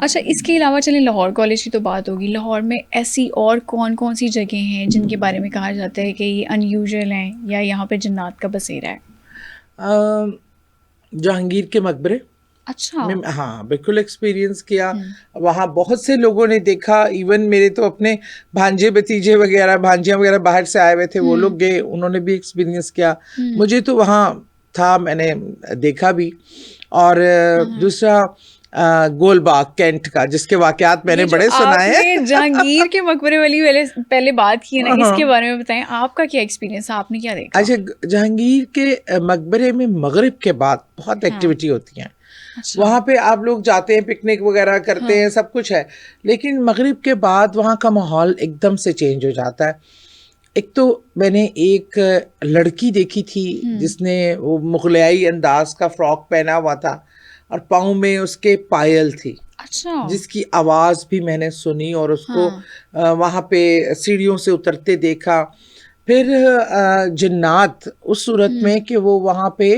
اچھا اس کے علاوہ چلیں لاہور کالج کی تو بات ہوگی، لاہور میں ایسی اور کون کون سی جگہیں ہیں جن کے بارے میں کہا جاتا ہے کہ یہ ان یوزول ہیں یا یہاں پہ جنات کا بسیرا ہے؟ جہانگیر کے مقبرے اچھا میں ہاں بالکل ایکسپیرینس کیا. وہاں بہت سے لوگوں نے دیکھا، ایون میرے تو اپنے بھانجے بتیجے وغیرہ بھانجیاں وغیرہ باہر سے آئے ہوئے تھے، وہ لوگ گئے، انہوں نے بھی ایکسپیرینس کیا. مجھے تو وہاں تھا، میں نے دیکھا بھی. اور دوسرا گول باغ کینٹ کا، جس کے واقعات میں نے بڑے سنائے ہیں. جہانگیر کے مقبرے والی پہلے بات کی ہے نا، اس کے بارے میں بتائیں، آپ کا کیا ایکسپیرینس ہے، آپ نے کیا دیکھا؟ اچھا، جہانگیر کے مقبرے میں مغرب کے بعد بہت ایکٹیویٹی ہوتی ہیں. وہاں پہ آپ لوگ جاتے ہیں، پکنک وغیرہ کرتے ہیں، سب کچھ ہے، لیکن مغرب کے بعد وہاں کا ماحول ایک دم سے چینج ہو جاتا ہے. ایک تو میں نے ایک لڑکی دیکھی تھی جس نے وہ مغلیائی انداز کا فراک پہنا ہوا تھا اور پاؤں میں اس کے پائل تھی، جس کی آواز بھی میں نے سنی، اور اس کو وہاں پہ سیڑھیوں سے اترتے دیکھا. پھر جنات اس صورت میں کہ وہ وہاں پہ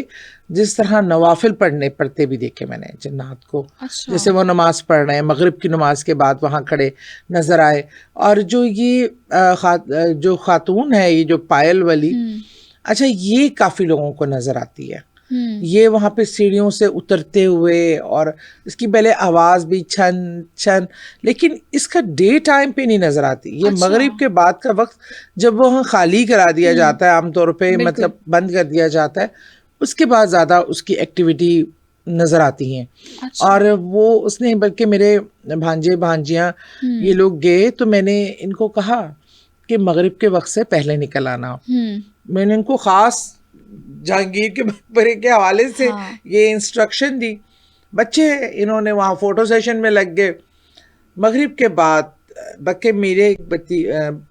جس طرح نوافل پڑھتے بھی دیکھے میں نے جنات کو، جیسے وہ نماز پڑھ رہے ہیں، مغرب کی نماز کے بعد وہاں کھڑے نظر آئے. اور جو یہ جو خاتون ہے، یہ جو پائل والی، اچھا یہ کافی لوگوں کو نظر آتی ہے. یہ وہاں پہ سیڑھیوں سے اترتے ہوئے، اور اس کی پہلے آواز بھی چھن چھن، لیکن اس کا ڈے ٹائم پہ نہیں نظر آتی. یہ مغرب کے بعد کا وقت جب وہاں خالی کرا دیا جاتا ہے عام طور پہ، مطلب بند کر دیا جاتا ہے، اس کے بعد زیادہ اس کی ایکٹیویٹی نظر آتی ہیں. اور وہ اس نے، بلکہ میرے بھانجے بھانجیاں یہ لوگ گئے تو میں نے ان کو کہا کہ مغرب کے وقت سے پہلے نکل آنا. میں نے ان کو خاص جہانگیر کے مقبرے کے حوالے سے یہ انسٹرکشن دی. بچے انہوں نے وہاں فوٹو سیشن میں لگ گئے. مغرب کے بعد بلکہ میرے ایک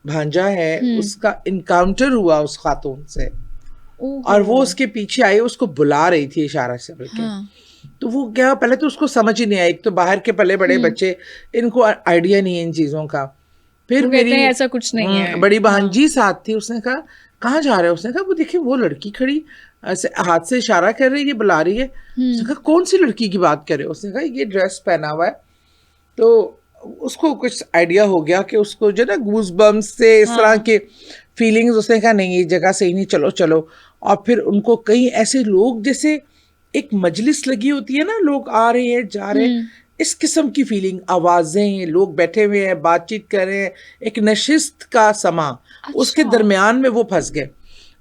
بھانجا ہے، اس کا انکاؤنٹر ہوا اس خاتون سے، اور وہ اس کے پیچھے آئی، اس کو بلا رہی تھی اشارہ سے بلکہ. تو وہ کیا، پہلے تو اس کو سمجھ ہی نہیں آیا، ایک تو باہر کے پلے بڑے بچے، ان کو آئیڈیا نہیں ہے ان چیزوں کا. پھر میری ایسا کچھ نہیں ہے، بڑی بہنجی ساتھ تھی، اس نے کہا کہاں جا رہے ہو؟ اس نے کہا وہ دیکھیے وہ لڑکی کھڑی ایسے ہاتھ سے اشارہ کر رہی ہے، بلا رہی ہے. اس نے کہا کون سی لڑکی کی بات کر رہے ہو؟ اس نے کہا یہ ڈریس پہنا ہوا ہے. تو اس کو کچھ آئیڈیا ہو گیا کہ اس کو جو نا گوز بمس سے اس طرح کے فیلنگز. اس نے کہا نہیں یہ جگہ صحیح نہیں، چلو چلو. اور پھر ان کو کئی ایسے لوگ، جیسے ایک مجلس لگی ہوتی ہے نا، لوگ آ رہے ہیں جا رہے ہیں، اس قسم کی فیلنگ، آوازیں، لوگ بیٹھے ہوئے ہیں بات چیت کر رہے ہیں، ایک نشست کا سما. اس کے درمیان میں وہ پھنس گئے،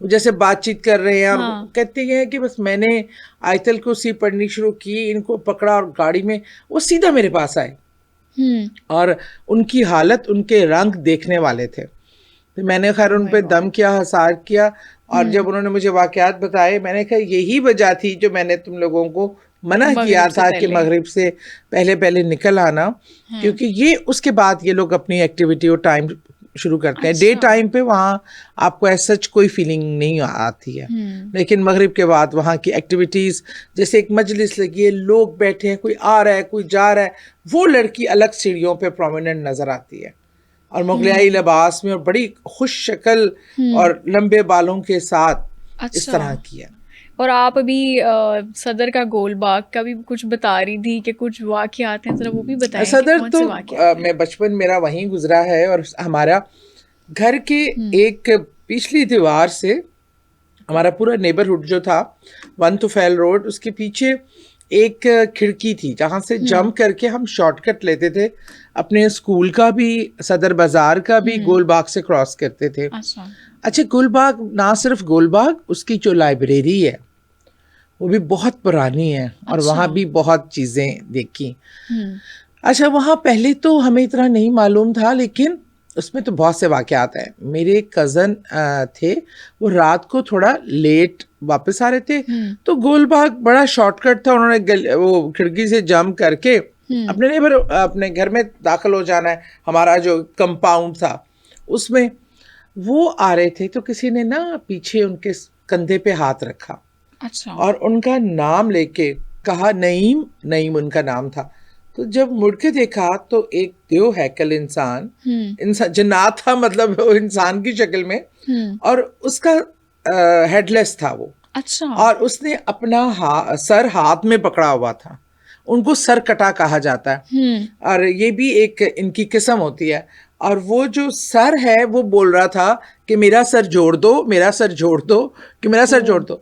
جیسے بات چیت کر رہے ہیں، اور کہتے ہیں کہ بس میں نے آیت الکرسی پڑھنی شروع کی، ان کو پکڑا اور گاڑی میں وہ سیدھا میرے پاس آئے. اور ان کی حالت، ان کے رنگ دیکھنے والے تھے. میں نے خیر ان پہ دم کیا، حسار کیا، اور جب انہوں نے مجھے واقعات بتائے، میں نے کہا یہی وجہ تھی جو میں نے تم لوگوں کو منع کیا تھا کہ مغرب سے پہلے پہلے نکل آنا، کیونکہ یہ اس کے بعد یہ لوگ اپنی ایکٹیویٹی اور ٹائم شروع کرتے ہیں. ڈے ٹائم پہ وہاں آپ کو ایسا کوئی فیلنگ نہیں آتی ہے، لیکن مغرب کے بعد وہاں کی ایکٹیویٹیز، جیسے ایک مجلس لگی ہے، لوگ بیٹھے ہیں، کوئی آ رہا ہے کوئی جا رہا ہے، وہ لڑکی الگ سیڑھیوں پہ پرومیننٹ نظر آتی ہے، اور مغلیائی لباس میں، اور بڑی خوش شکل اور لمبے بالوں کے ساتھ اس طرح کی ہے. اور آپ ابھی صدر کا گول باغ کا بھی کچھ بتا رہی تھی کہ کچھ واقعات ہیں، ذرا وہ بھی بتائیں. صدر تو میں بچپن میرا وہیں گزرا ہے، اور ہمارا گھر کے ایک پچھلی دیوار سے ہمارا پورا نیبرہڈ جو تھا، ون طفیل روڈ، اس کے پیچھے ایک کھڑکی تھی جہاں سے جمپ کر کے ہم شارٹ کٹ لیتے تھے، اپنے اسکول کا بھی، صدر بازار کا بھی، گول باغ سے کراس کرتے تھے. اچھا گول باغ، نہ صرف گول باغ، اس کی جو لائبریری ہے وہ بھی بہت پرانی ہے، اور وہاں بھی بہت چیزیں دیکھی. اچھا وہاں پہلے تو ہمیں اتنا نہیں معلوم تھا، لیکن اس میں تو بہت سے واقعات ہیں. میرے کزن تھے، وہ رات کو تھوڑا لیٹ واپس آ رہے تھے، تو گول باغ بڑا شارٹ کٹ تھا، انہوں نے وہ کھڑکی سے جمپ کر کے اپنے گھر میں داخل ہو جانا ہے. ہمارا جو کمپاؤنڈ تھا اس میں وہ آ رہے تھے، تو کسی نے نا پیچھے ان کے کندھے پہ ہاتھ رکھا، اور ان کا نام لے کے کہا نعیم ان کا نام تھا. تو جب مڑ کے دیکھا تو ایک دیو ہیکل انسان جنات تھا، مطلب وہ انسان کی شکل میں، اور اس کا ہیڈ لیس تھا وہ. اور اس نے اپنا سر ہاتھ میں پکڑا ہوا تھا. ان کو سر کٹا کہا جاتا ہے, اور یہ بھی ایک ان کی قسم ہوتی ہے. اور وہ جو سر ہے وہ بول رہا تھا کہ میرا سر جوڑ دو, میرا سر جوڑ دو, کہ میرا سر جوڑ دو.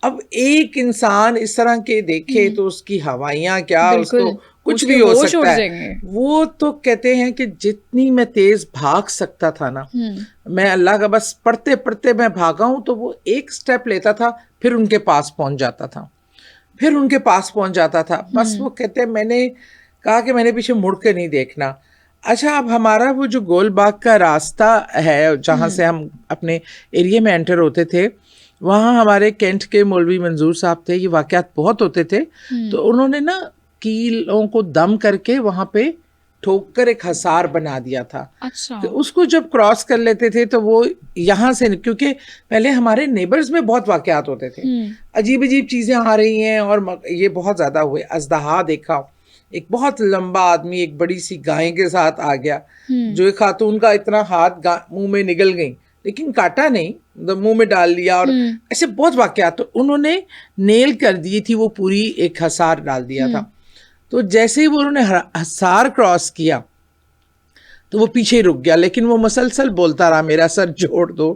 اب ایک انسان اس طرح کے دیکھے تو اس کی ہوائیاں کیا, اس کو کچھ بھی ہو سکتا ہے. وہ تو کہتے ہیں کہ جتنی میں تیز بھاگ سکتا تھا نا, میں اللہ کا بس پڑھتے پڑھتے میں بھاگا ہوں, تو وہ ایک سٹیپ لیتا تھا پھر ان کے پاس پہنچ جاتا تھا, پھر ان کے پاس پہنچ جاتا تھا. بس وہ کہتے ہیں میں نے کہا کہ میں نے پیچھے مڑ کے نہیں دیکھنا. اچھا, اب ہمارا وہ جو گول باغ کا راستہ ہے جہاں سے ہم اپنے ایریے میں انٹر ہوتے تھے, وہاں ہمارے کینٹ کے مولوی منظور صاحب تھے. یہ واقعات بہت ہوتے تھے, تو انہوں نے نا کیلوں کو دم کر کے وہاں پہ ٹھوک کر ایک حصار بنا دیا تھا. اس کو جب کراس کر لیتے تھے تو وہ یہاں سے, کیونکہ پہلے ہمارے نیبرز میں بہت واقعات ہوتے تھے, عجیب عجیب چیزیں آ رہی ہیں, اور یہ بہت زیادہ ہوئے. اژدہا دیکھا, ایک بہت لمبا آدمی ایک بڑی سی گائے کے ساتھ آ گیا, جو ایک خاتون کا اتنا ہاتھ منہ میں نگل گئی, لیکن کاٹا نہیں, منہ میں ڈال لیا. اور ایسے بہت واقعات. تو انہوں نے نیل کر دی تھی, وہ پوری ایک حصار ڈال دیا تھا. تو جیسے ہی وہ انہوں نے حصار کراس کیا تو وہ پیچھے رک گیا, لیکن وہ مسلسل بولتا رہا میرا سر جوڑ دو,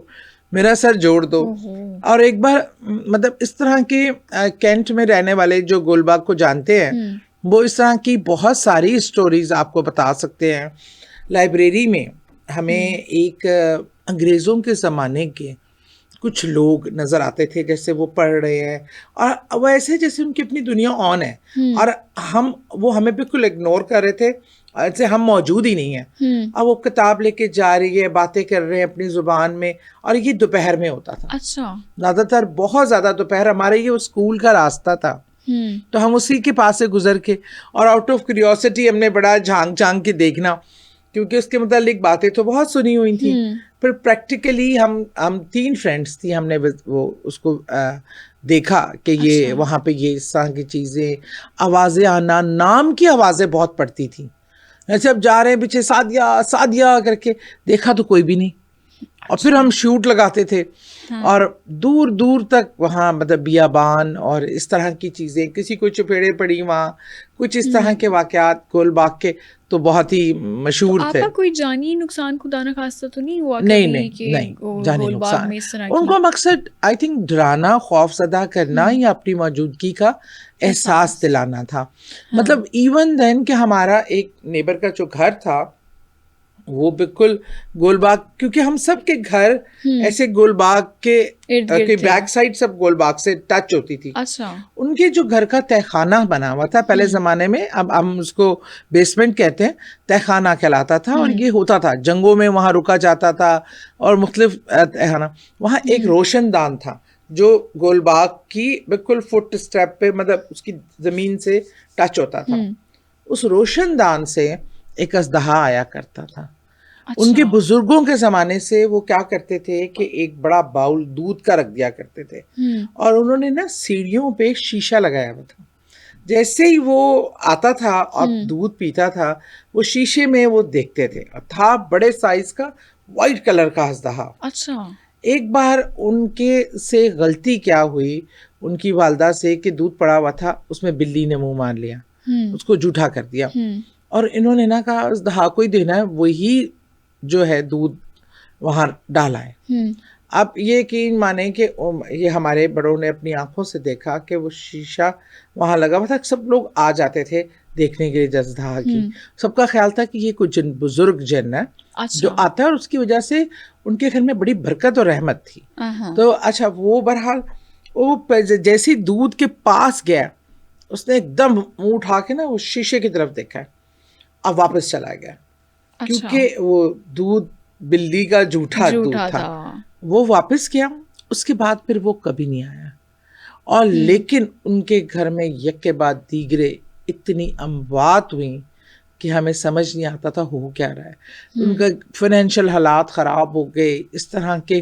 میرا سر جوڑ دو. اور ایک بار مطلب اس طرح کے کینٹ میں رہنے والے جو گول باغ کو جانتے ہیں, وہ اس طرح کی بہت ساری اسٹوریز آپ کو بتا سکتے ہیں. لائبریری میں ہمیں ایک انگریزوں کے زمانے کے کچھ لوگ نظر آتے تھے, جیسے وہ پڑھ رہے ہیں, اور وہ ایسے جیسے ان کی اپنی دنیا آن ہے, اور وہ ہمیں بالکل اگنور کر رہے تھے, ایسے ہم موجود ہی نہیں ہیں. اب وہ کتاب لے کے جا رہی ہے, باتیں کر رہے ہیں اپنی زبان میں, اور یہ دوپہر میں ہوتا تھا. اچھا, زیادہ تر بہت زیادہ دوپہر. ہمارے یہ اسکول کا راستہ تھا, تو ہم اسی کے پاس سے گزر کے, اور آؤٹ آف کیوریوسٹی ہم نے بڑا جھانک جھانک کے دیکھنا, کیونکہ اس کے متعلق باتیں تو بہت سنی ہوئی تھیں. پھر پریکٹیکلی ہم 3 فرینڈس تھی, ہم نے وہ اس کو دیکھا کہ یہ وہاں پہ یہ اس طرح کی چیزیں, آوازیں آنا, نام کی آوازیں بہت پڑتی تھیں. ایسے اب جا رہے ہیں پیچھے سعدیہ سعدیہ کر کے, دیکھا تو کوئی بھی نہیں. اور پھر ہم شوٹ لگاتے تھے, اور دور دور تک وہاں مطلب بیابان اور اس طرح کی چیزیں, کسی کو چپیڑے پڑی وہاں, کچھ اس طرح کے واقعات گول باغ کے تو بہت ہی مشہور تھے. آپ کا کوئی جانی نقصان خدا نہ خواستہ تو نہیں ہوا؟ نہیں جانی نقصان. ان کو مقصد آئی تھنک ڈرانا, خوف زدہ کرنا, یا اپنی موجودگی کا احساس دلانا تھا. مطلب ایون دین کہ ہمارا ایک نیبر کا جو گھر تھا وہ بالکل گول باغ, کیونکہ ہم سب کے گھر ایسے گول باغ کے بیک سائڈ سب گول باغ سے ٹچ ہوتی تھی. ان کے جو گھر کا تہ خانہ بنا ہوا تھا پہلے زمانے میں, اب ہم اس کو بیسمنٹ کہتے ہیں, تہ خانہ کہلاتا تھا. اور یہ ہوتا تھا جنگوں میں وہاں رکا جاتا تھا, اور مختلف تہخانہ. وہاں ایک روشن دان تھا جو گول باغ کی بالکل فٹ اسٹیپ پہ, مطلب اس کی زمین سے ٹچ ہوتا تھا. اس روشن دان سے ایک اژدہا آیا کرتا تھا. ان کے بزرگوں کے زمانے سے وہ کیا کرتے تھے کہ ایک بڑا باؤل دودھ کا رکھ دیا کرتے تھے, اور انہوں نے نا سیڑھیوں پہ ایک شیشہ لگایا ہوا تھا. جیسے ہی وہ آتا تھا اور دودھ پیتا تھا, وہ شیشے میں وہ دیکھتے تھے, اور تھا بڑے سائز کا وائٹ کلر کا اژدہا. ایک بار ان کے سے غلطی کیا ہوئی, ان کی والدہ سے, کہ دودھ پڑا ہوا تھا, اس میں بلی نے منہ مار لیا, اس کو جھوٹا کر دیا. اور انہوں نے نا کہا اژدہا کو ہی دینا ہے, وہی جو ہے دودھ وہاں ڈالا ہے. اب یہ یقین مانیں کہ یہ ہمارے بڑوں نے اپنی آنکھوں سے دیکھا کہ وہ شیشہ وہاں لگا ہوا تھا. سب لوگ آ جاتے تھے دیکھنے کے لیے اژدہا کی. سب کا خیال تھا کہ یہ کوئی بزرگ جن ہے جو آتا ہے, اور اس کی وجہ سے ان کے گھر میں بڑی برکت اور رحمت تھی. تو اچھا, وہ بہرحال وہ جیسے دودھ کے پاس گیا, اس نے ایک دم منہ اٹھا کے نا وہ شیشے کی طرف دیکھا, اب واپس چلا گیا, کیونکہ وہ دودھ بلی کا جھوٹا دودھ تھا. وہ واپس گیا, اس کے بعد پھر وہ کبھی نہیں آیا. اور لیکن ان کے گھر میں یک کے بعد دیگرے اتنی اموات ہوئیں کہ ہمیں سمجھ نہیں آتا تھا ہو کیا رہا ہے. ان کا فائنینشیل حالات خراب ہو گئے اس طرح کے.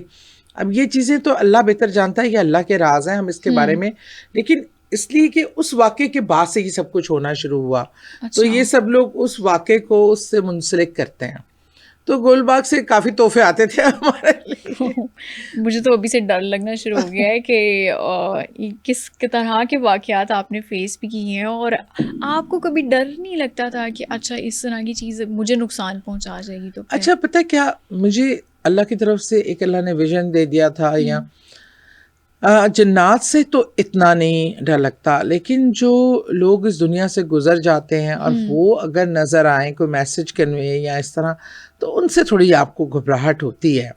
اب یہ چیزیں تو اللہ بہتر جانتا ہے, یہ اللہ کے راز ہیں, ہم اس کے بارے میں, لیکن اس لیے کہ اس واقعے کے بعد سے یہ سب کچھ ہونا شروع ہوا. تو یہ سب لوگ اس واقعے کو اس سے منسلک کرتے ہیں. تو گول باغ سے کافی تحفے آتے تھے ہمارے لیے. مجھے تو ابھی سے ڈر لگنا شروع ہو گیا ہے کہ کس طرح کے واقعات آپ نے فیس بھی کیے ہیں, اور آپ کو کبھی ڈر نہیں لگتا تھا کہ اچھا اس طرح کی چیز مجھے نقصان پہنچا جائے گی؟ تو اچھا پتہ کیا, مجھے اللہ کی طرف سے ایک اللہ نے ویژن دے دیا تھا. یا جنات سے تو اتنا نہیں ڈر لگتا, لیکن جو لوگ اس دنیا سے گزر جاتے ہیں اور وہ اگر نظر آئیں کوئی میسج کنوے یا اس طرح, تو ان سے تھوڑی آپ کو گھبراہٹ ہوتی ہے.